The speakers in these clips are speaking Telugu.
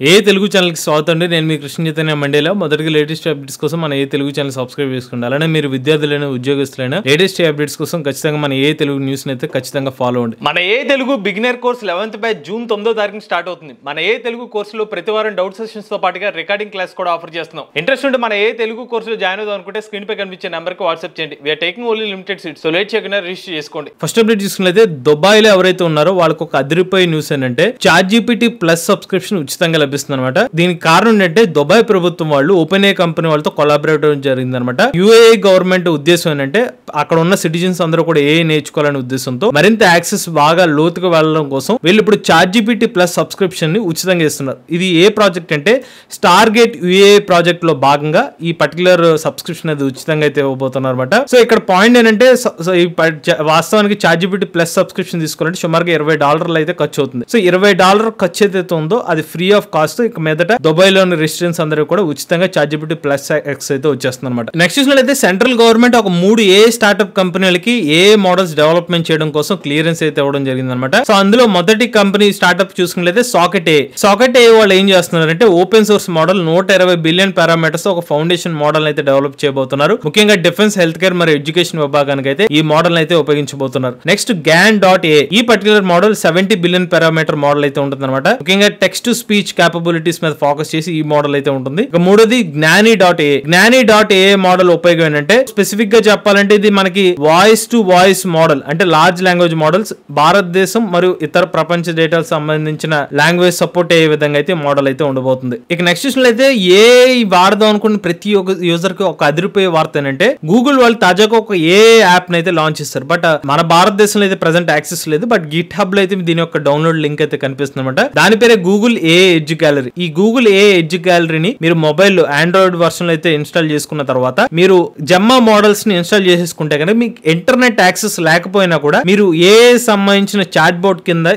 ఏ తెలుగు ఛానల్కి స్వాగతం అండి. నేను మీ కృష్ణ చైతన్య మండేలా. మొదటిగా లేటెస్ట్ అప్డేట్స్ కోసం మన ఏ తెలుగు ఛానల్ సబ్స్క్రైబ్ చేసుకోండి. అలానే మీరు విద్యార్థులైన ఉద్యోగస్తులైన లేటెస్ట్ అప్డేట్స్ కోసం ఖచ్చితంగా మన ఏ తెలుగు న్యూస్ అయితే ఖచ్చితంగా ఫాలో అవ్వండి. మన ఏ Telugu beginner course 11th batch June 9వ తారీఖున స్టార్ట్ అవుతుంది. మన ఏ తెలుగు కోర్సులో ప్రతి వారం డౌట్ సెషన్స్ తో పాటుగా రికార్డింగ్ క్లాస్ కూడా ఆఫర్ చేస్తున్నాం. ఇంట్రెస్ట్ ఉంటే మన ఏ తెలుగు కోర్సులో జాయిన్ అవుదాం అనుకుంటే స్క్రీన్ పై కనిపించే నెంబర్ కి వాట్సాప్ చేయండి. We're taking only limited seats. So late చేయకుండా రిజిస్టర్ చేసుకోండి. ఫస్ట్ అప్డేట్ చూసుకున్నట్లయితే దుబాయ్లో ఎవరైతే ఉన్నారో వాళ్ళకి ఒక అదిరిపోయే న్యూస్ ఏంటంటే ChatGPT ప్లస్ సబ్స్క్రిప్షన్ ఉచితంగా లభిస్తుంది అనమాట. దీనికి కారణం ఏంటంటే దుబాయ్ ప్రభుత్వం వాళ్ళు ఓపెన్ ఏ కంపెనీ వాళ్ళతో కొలాబరేట్ జరిగింది అనమాట. యుఏఈ గవర్నమెంట్ ఉద్దేశం ఏంటంటే అక్కడ ఉన్న సిటిజన్స్ అందరూ కూడా ఏ నేర్చుకోవాలనే ఉద్దేశంతో మరింత యాక్సెస్ బాగా లోతుగా వెళ్ళడం కోసం వీళ్ళు ఇప్పుడు ChatGPT ప్లస్ సబ్స్క్రిప్షన్ ని ఉచితంగా ఇస్తున్నారు. ఇది ఏ ప్రాజెక్ట్ అంటే స్టార్ గేట్ యుఏఈ ప్రాజెక్ట్ లో భాగంగా ఈ పర్టికులర్ సబ్స్క్రిప్షన్ అది ఉచితంగా అయితే ఇవ్వబోతున్నారు అనమాట. సో ఇక్కడ పాయింట్ ఏంటంటే వాస్తవానికి ChatGPT ప్లస్ సబ్స్క్రిప్షన్ తీసుకోవాలంటే సుమారుగా $20 అయితే ఖర్చు అవుతుంది. సో $20 ఖర్చు ఏదైతే ఉందో అది ఫ్రీ ఆఫ్ కాస్ట్. ఇక మీదట దుబాయ్ లోని రెసిడెంట్స్ అందరూ కూడా ఉచితంగా ChatGPT ప్లస్ ఎక్స్ అయితే వచ్చేస్తుంది అనమాట. నెక్స్ట్ చూసినట్లయితే సెంట్రల్ గవర్నమెంట్ ఒక 3 ఏ స్టార్ట్అప్ కంపెనీలకి ఏ మోడల్స్ డెవలప్మెంట్ చేయడం కోసం క్లియరెన్స్ అయితే ఇవ్వడం జరిగింది అనమాట. సో అందులో మొదటి కంపెనీ స్టార్ట్అప్ చూసుకున్నట్లయితే సాకెట్ ఏ వాళ్ళు ఏం చేస్తున్నారంటే open source model 120 billion parameters ఒక ఫౌండేషన్ మోడల్ అయితే డెవలప్ చేయబోతున్నారు. ముఖ్యంగా డిఫెన్స్, హెల్త్ కేర్ మరియు ఎడ్యుకేషన్ విభాగానికి అయితే ఈ మోడల్ అయితే ఉపయోగించబోతున్నారు. నెక్స్ట్ GAN.A ఈ particular model 70 billion parameter model అయితే ఉంటుంది అనమాట. ముఖ్యంగా టెక్స్ట్ టు స్పీచ్ క్యాపబిలిటీస్ మీద ఫోకస్ చేసి ఈ మోడల్ అయితే ఉంటుంది. ఇక మూడోది Gnani.a మోడల్ ఉపయోగం ఏంటంటే స్పెసిఫిక్ గా చెప్పాలంటే ఇది మనకి వాయిస్ టు వాయిస్ మోడల్ అంటే లార్జ్ లాంగ్వేజ్ మోడల్స్ భారతదేశం మరియు ఇతర ప్రపంచ డేటాకు సంబంధించిన లాంగ్వేజ్ సపోర్ట్ అయ్యే విధంగా అయితే మోడల్ అయితే ఉండబోతుంది. ఇక నెక్స్ట్ చూసినట్లయితే ఏ వాడదాం అనుకున్న ప్రతి ఒక్క యూజర్ కి ఒక అదిరిపోయే వార్త ఏంటంటే గూగుల్ వాళ్ళు తాజాగా ఒక ఏ యాప్ అయితే లాంచ్ చేస్తారు. బట్ మన భారతదేశంలో అయితే ప్రెసెంట్ యాక్సెస్ లేదు. బట్ గిట్ హబ్ లో అయితే దీని యొక్క డౌన్లోడ్ లింక్ అయితే కనిపిస్తుంది అనమాట. దాని పేరే గూగుల్ ఏ ఎడ్జ్ గ్యాలరీ. ఈ గూగుల్ ఏ ఎడ్జ్ గ్యాలరీని మీరు మొబైల్ ఆండ్రాయిడ్ వర్షన్ లో అయితే ఇన్స్టాల్ చేసుకున్న తర్వాత మీరు జెమ్మా మోడల్స్ ని ఇన్స్టాల్ చేసేసుకుంటే కనుక మీకు ఇంటర్నెట్ యాక్సెస్ లేకపోయినా కూడా మీరు ఏ సంబంధించిన చాట్ బోట్ కింద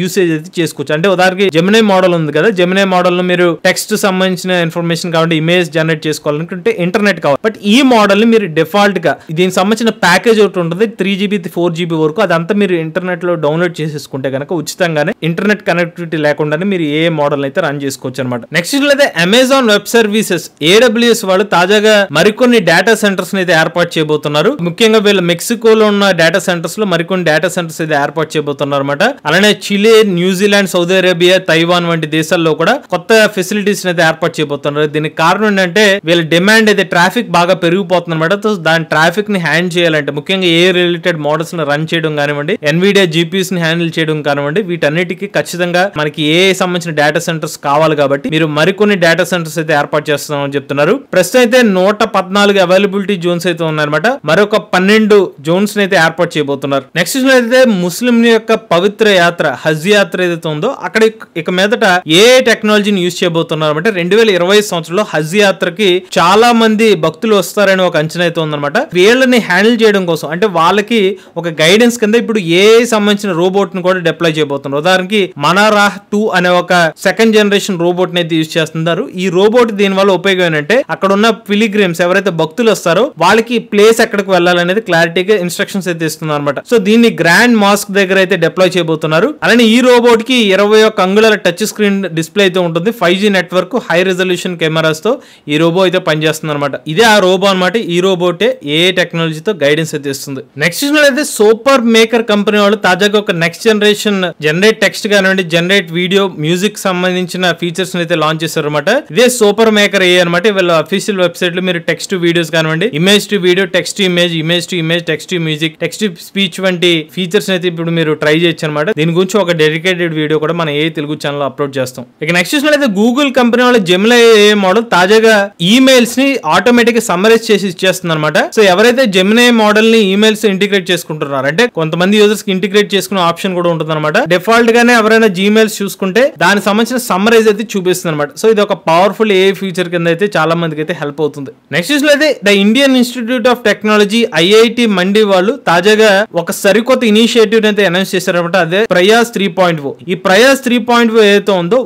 యూసేజ్ అయితే చేసుకోవచ్చు. అంటే ఉదాహరణకి జెమినీ మోడల్ ఉంది కదా, జెమినీ మోడల్ లో మీరు టెక్స్ట్ సంబంధించిన ఇన్ఫర్మేషన్ కావాలంటే ఇమేజ్ జనరేట్ చేసుకోవాలనుకుంటే ఇంటర్నెట్ కావాలి. బట్ ఈ మోడల్ ని మీరు డిఫాల్ట్ గా దీనికి సంబంధించిన ప్యాకేజ్ ఒకటి ఉంటుంది 3GB 4GB వరకు. అదంతా మీరు ఇంటర్నెట్ లో డౌన్లోడ్ చేసేసుకుంటే కనుక ఉచితంగానే ఇంటర్నెట్ కనెక్టివిటీ లేకుండానే మీరు ఏ మోడల్ అయితే రన్ చేసుకోవచ్చు అనమాట. నెక్స్ట్ అయితే అమెజాన్ వెబ్ సర్వీసెస్ AWS వాళ్ళు తాజాగా మరికొన్ని డేటా సెంటర్స్ అయితే ఏర్పాటు చేయబోతున్నారు. ముఖ్యంగా వీళ్ళు మెక్సికోలో ఉన్న డేటా సెంటర్స్ లో మరికొన్ని డేటా సెంటర్స్ అయితే ఏర్పాటు చేయబోతున్నారు అనమాట. అలానే చిలే, న్యూజిలాండ్, సౌదీ అరేబియా, తైవాన్ వంటి దేశాల్లో కూడా కొత్త ఫెసిలిటీస్ అయితే ఏర్పాటు చేయబోతున్నారు. దీనికి కారణం ఏంటంటే వీళ్ళ డిమాండ్ అయితే ట్రాఫిక్ బాగా పెరిగిపోతుంది అనమాట. దాని ట్రాఫిక్ ని హ్యాండిల్ చేయాలంటే ముఖ్యంగా ఏ రిలేటెడ్ మోడల్స్ ని రన్ చేయడం కానివ్వండి, NVIDIA GPUs ని హ్యాండిల్ చేయడం కానివ్వండి, వీటన్నిటికీ ఖచ్చితంగా మనకి ఏ సంబంధించిన డేటా సెంటర్స్ కావాలి కాబట్టి మీరు మరికొన్ని డేటా సెంటర్స్ అయితే ఏర్పాటు చేస్తున్నామని చెప్తున్నారు. ప్రస్తుతం అయితే 114 అవైలబిలిటీ జోన్స్ అయితే ఉన్నాయన్నమాట. మరొక 12 జోన్స్ అయితే ఏర్పాటు చేయబోతున్నారు. నెక్స్ట్ అయితే ముస్లిం యొక్క పవిత్ర యాత్ర హజ్ యాత్ర ఏదైతే ఉందో అక్కడ ఇక మీదట ఏ టెక్నాలజీని యూజ్ చేయబోతున్నారు అంటే 2020 సంవత్సరంలో హజ్ యాత్రకి చాలా మంది భక్తులు వస్తారని ఒక అంచనా అయితే ఉందన్నమాట. వీళ్ళని హ్యాండిల్ చేయడం కోసం అంటే వాళ్ళకి ఒక గైడెన్స్ కింద ఇప్పుడు ఏ సంబంధించిన రోబోట్ ని కూడా డిప్లాయ్ చేయబోతున్నారు. ఉదాహరణకి మనారాహ్ 2 అనే ఒక సెకండ్ జనరేషన్ రోబోట్ ని అయితే యూజ్ చేస్తున్నారు. ఈ రోబోట్ దీని వల్ల ఉపయోగం ఏంటంటే అక్కడ ఉన్న పిలిగ్రిమ్స్ ఎవరైతే భక్తులు వస్తారో వాళ్ళకి ప్లేస్ ఎక్కడికి వెళ్ళాలనేది క్లారిటీగా ఇన్స్ట్రక్షన్స్ అయితే ఇస్తున్నారు అనమాట. సో దీన్ని గ్రాండ్ మాస్క్ దగ్గర అయితే డిప్లాయ్ చేయబోతున్నారు. అలానే ఈ రోబోట్ కి 21 అంగుళాల టచ్ స్క్రీన్ డిస్ప్లే అయితే ఉంటుంది. 5G network, high resolution cameras తో ఈ రోబో అయితే పనిచేస్తుంది అనమాట. ఇదే ఆ రోబో అనమాట. ఈ రోబోటే ఏ టెక్నాలజీతో గైడెన్స్ అయితే ఇస్తుంది. నెక్స్ట్ అయితే సూపర్ మేకర్ కంపెనీ వాళ్ళు తాజాగా ఒక నెక్స్ట్ జనరేషన్ జనరేట్ టెక్స్ట్ కానివ్వండి, జనరేట్ వీడియో, మ్యూజిక్ సంబంధించిన ఫీచర్స్ అయితే లాంచ్ చేశారు అనమాట. ఇదే సూపర్ మేకర్ ఏ అనమాట. వీళ్ళ అఫీషియల్ వెబ్సైట్ లో మీరు టెక్స్ట్ టు వీడియోస్ కానివ్వండి, image to video, text to image, image to image, text to music, text to speech వంటి ఫీచర్స్ అయితే ఇప్పుడు మీరు ట్రై చేయొచ్చు అనమాట. దీని గురించి ఒక డెడికేటెడ్ వీడియో కూడా మన ఏ తెలుగు ఛానల్ అప్లోడ్ చేస్తాం. ఇక నెక్స్ట్ చూసినట్లయితే గూగుల్ కంపెనీ వాళ్ళ జెమినీ మోడల్ తాజాగా ఈమెయిల్స్ ని ఆటోమేటిక్ గా సమ్మరైజ్ చేసి ఇచ్చేస్తుంది అనమాట. సో ఎవరైతే జెమినీ మోడల్ ని ఈమెయిల్స్ ఇంటిగ్రేట్ చేసుకుంటున్నారు అంటే కొంతమంది యూజర్స్ కి ఇంటిగ్రేట్ చేసుకునే ఆప్షన్ కూడా ఉంటుంది అనమాట. డిఫాల్ట్ గానే ఎవరైనా జీమెయిల్స్ చూసుకుంటే దానికి సంబంధించిన సమ్మరైజ్ అయితే చూపిస్తుంది అనమాట. సో ఇది ఒక పవర్ఫుల్ ఏ ఫీచర్ కింద అయితే చాలా మందికి అయితే హెల్ప్ అవుతుంది. నెక్స్ట్ అయితే the Indian institute of technology IIT మండి వాళ్ళు తాజాగా ఒక సరికొత్త ఇనిషియేటివ్ అయితే అనౌన్స్ చేశారనమాట. అదే ప్రయాస్ 3.0. ఈ ప్రయాస్ 3.0 ఏదైతే ఉందో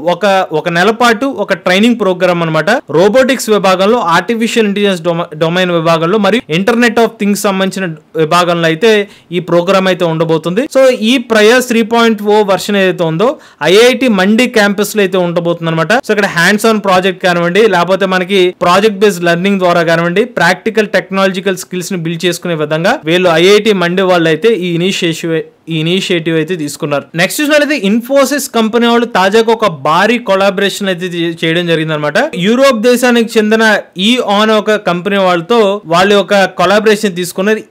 ఒక నెల పాటు ఒక ట్రైనింగ్ ప్రోగ్రామ్ అనమాట. రోబోటిక్స్ విభాగంలో, ఆర్టిఫిషియల్ ఇంటెలిజెన్స్ డొమైన్ విభాగంలో మరియు ఇంటర్నెట్ ఆఫ్ థింగ్స్ సంబంధించిన విభాగంలో అయితే ఈ ప్రోగ్రామ్ అయితే ఉండబోతుంది. సో ఈ ప్రయాస్ 3.0 వర్షన్ ఏదైతే ఉందో IIT మండి క్యాంపస్ లో అయితే అయితే ఉండబోతుంది అనమాట. సో ఇక్కడ హ్యాండ్స్ ఆన్ ప్రాజెక్ట్ కానివ్వండి, లేకపోతే మనకి ప్రాజెక్ట్ బేస్డ్ లెర్నింగ్ ద్వారా కానివ్వండి, ప్రాక్టికల్ టెక్నాలజికల్ స్కిల్స్ ని బిల్డ్ చేసుకునే విధంగా వీళ్ళు ఐఐటి మండి వాళ్ళు అయితే ఈ ఇనిషియేటివ్ అయితే తీసుకున్నారు. నెక్స్ట్ చూసినట్లయితే ఇన్ఫోసిస్ కంపెనీ వాళ్ళు తాజాగా ఒక భారీ కొలాబరేషన్ అయితే చేయడం జరిగింది అనమాట. యూరోప్ దేశానికి చెందిన ఈ ఆన్ ఒక కంపెనీ వాళ్ళతో వాళ్ళు ఒక కొలాబరేషన్ తీసుకున్నారు.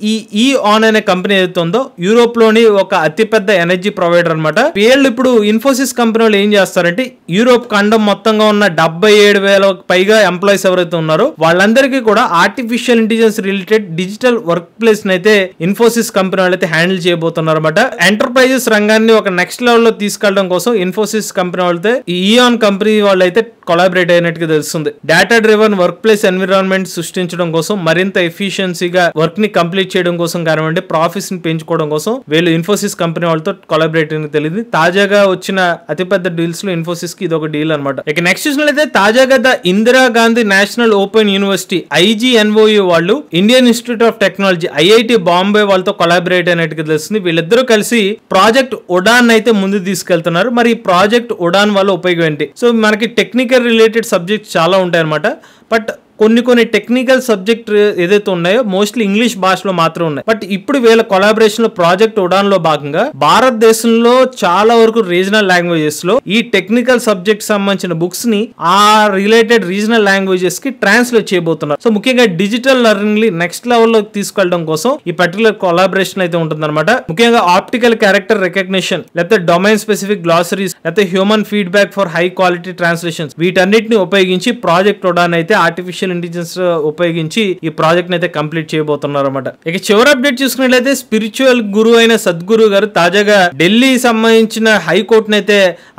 ఈ ఆన్ అనే కంపెనీ ఏదైతే ఉందో యూరోప్ లోని ఒక అతిపెద్ద ఎనర్జీ ప్రొవైడర్ అనమాట. వీళ్ళు ఇప్పుడు ఇన్ఫోసిస్ కంపెనీ వాళ్ళు ఏం చేస్తారంటే యూరోప్ ఖండం మొత్తంగా ఉన్న 77,000 పైగా ఎంప్లాయీస్ ఎవరైతే ఉన్నారో వాళ్ళందరికీ కూడా artificial intelligence related digital work place అయితే ఇన్ఫోసిస్ కంపెనీ వాళ్ళు అయితే హ్యాండిల్ చేయబోతున్నారు అనమాట. ఎంటర్ప్రైజెస్ రంగాన్ని ఒక నెక్స్ట్ లెవెల్ లో తీసుకెళ్లడం కోసం ఇన్ఫోసిస్ కంపెనీ వాళ్ళతో ఈఆన్ కంపెనీ వాళ్ళు అయితే కొలాబరేట్ అయినట్టుగా తెలుస్తుంది. Data driven work place environment సృష్టించడం కోసం, మరింత ఎఫిషియన్సీగా వర్క్ ని కంప్లీట్ చేయడం కోసం కానివ్వండి, ప్రాఫిట్స్ ని పెంచుకోవడం కోసం వీళ్ళు ఇన్ఫోసిస్ కంపెనీ వాళ్ళతో కొలాబరేట్ అయిన తెలియదు. తాజాగా వచ్చిన అతిపెద్ద డీల్స్ లో ఇన్ఫోసిస్ కి ఇది ఒక డీల్ అనమాట. ఇక నెక్స్ట్ చూసినట్లయితే తాజాగా the Indira Gandhi national open university IGNOU వాళ్ళు Indian institute of technology IIT Bombay వాళ్ళతో కొలాబరేట్ అయినట్టుగా తెలుస్తుంది. వీళ్ళిద్దరూ కలిసి ప్రాజెక్ట్ ఉడాన్ అయితే ముందు తీసుకెళ్తున్నారు. మరి ఈ ప్రాజెక్ట్ ఉడాన్ వల్ల ఉపయోగం ఏంటి? సో మనకి టెక్నికల్ రిలేటెడ్ సబ్జెక్ట్స్ చాలా ఉంటాయి అనమాట. బట్ కొన్ని టెక్నికల్ సబ్జెక్ట్ ఏదైతే ఉన్నాయో మోస్ట్లీ ఇంగ్లీష్ భాషలో మాత్రం ఉన్నాయి. బట్ ఇప్పుడు వీళ్ళ కొలాబరేషన్ లో ప్రాజెక్ట్ ఉడాన్ లో భాగంగా భారతదేశంలో చాలా వరకు రీజనల్ లాంగ్వేజెస్ లో ఈ టెక్నికల్ సబ్జెక్ట్ సంబంధించిన బుక్స్ ని ఆ రిలేటెడ్ రీజనల్ లాంగ్వేజెస్ కి ట్రాన్స్లేట్ చేయబోతున్నారు. సో ముఖ్యంగా డిజిటల్ లెర్నింగ్ ని నెక్స్ట్ లెవెల్ లో తీసుకెళ్లడం కోసం ఈ పర్టికులర్ కొలాబరేషన్ అయితే ఉంటుంది అనమాట. ముఖ్యంగా ఆప్టికల్ క్యారెక్టర్ రికగ్నిషన్, లేకపోతే డొమైన్ స్పెసిఫిక్ గ్లాసరీస్, లేకపోతే human feedback for high quality translations, వీటన్నిటిని ఉపయోగించి ప్రాజెక్ట్ ఉడాన్ అయితే ఆర్టిఫిషియల్ ఇంటెలిజెన్స్ ఉపయోగించి ఈ ప్రాజెక్ట్ అయితే కంప్లీట్ చేయబోతున్నారు అనమాట. ఇక చివరి అప్డేట్ చూసుకున్నట్లయితే స్పిరిచువల్ గురువు అయిన సద్గురు గారు తాజాగా ఢిల్లీ సంబంధించిన హైకోర్టును అయితే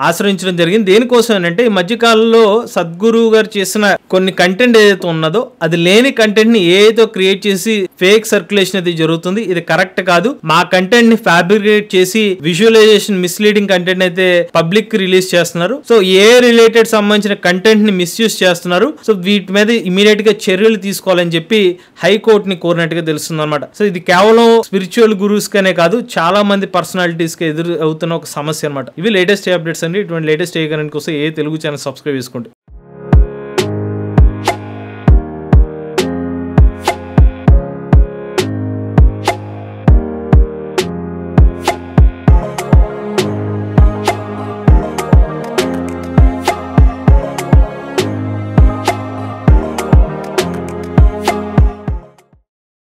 ఆశ్రయించడం జరిగింది. దేనికోసం అంటే ఈ మధ్యకాలంలో సద్గురు గారు చేసిన కొన్ని కంటెంట్ ఏదైతే ఉన్నదో అది లేని కంటెంట్ ని ఏదో క్రియేట్ చేసి ఫేక్ సర్క్యులేషన్ అయితే జరుగుతుంది. ఇది కరెక్ట్ కాదు. మా కంటెంట్ ని ఫ్యాబ్రికేట్ చేసి విజువలైజేషన్ మిస్లీడింగ్ కంటెంట్ అయితే పబ్లిక్ రిలీజ్ చేస్తున్నారు. సో ఏ రిలేటెడ్ సంబంధించిన కంటెంట్ ని మిస్యూజ్ చేస్తున్నారు. సో వీటి మీద ఇమీడియట్ గా చర్యలు తీసుకోవాలని చెప్పి హైకోర్టుని కోరినట్టుగా తెలుస్తుంది అనమాట. సో ఇది కేవలం స్పిరిచువల్ గురూస్ కనే కాదు, చాలా మంది పర్సనాలిటీస్ కి ఎదురు అవుతున్న ఒక సమస్య అనమాట. ఇవి లేటెస్ట్ అప్డేట్స్ అండి. ఇటువంటి లేటెస్ట్ ఏ కరెంట్ కోసం ఏ తెలుగు ఛానల్ సబ్స్క్రైబ్ చేసుకోండి.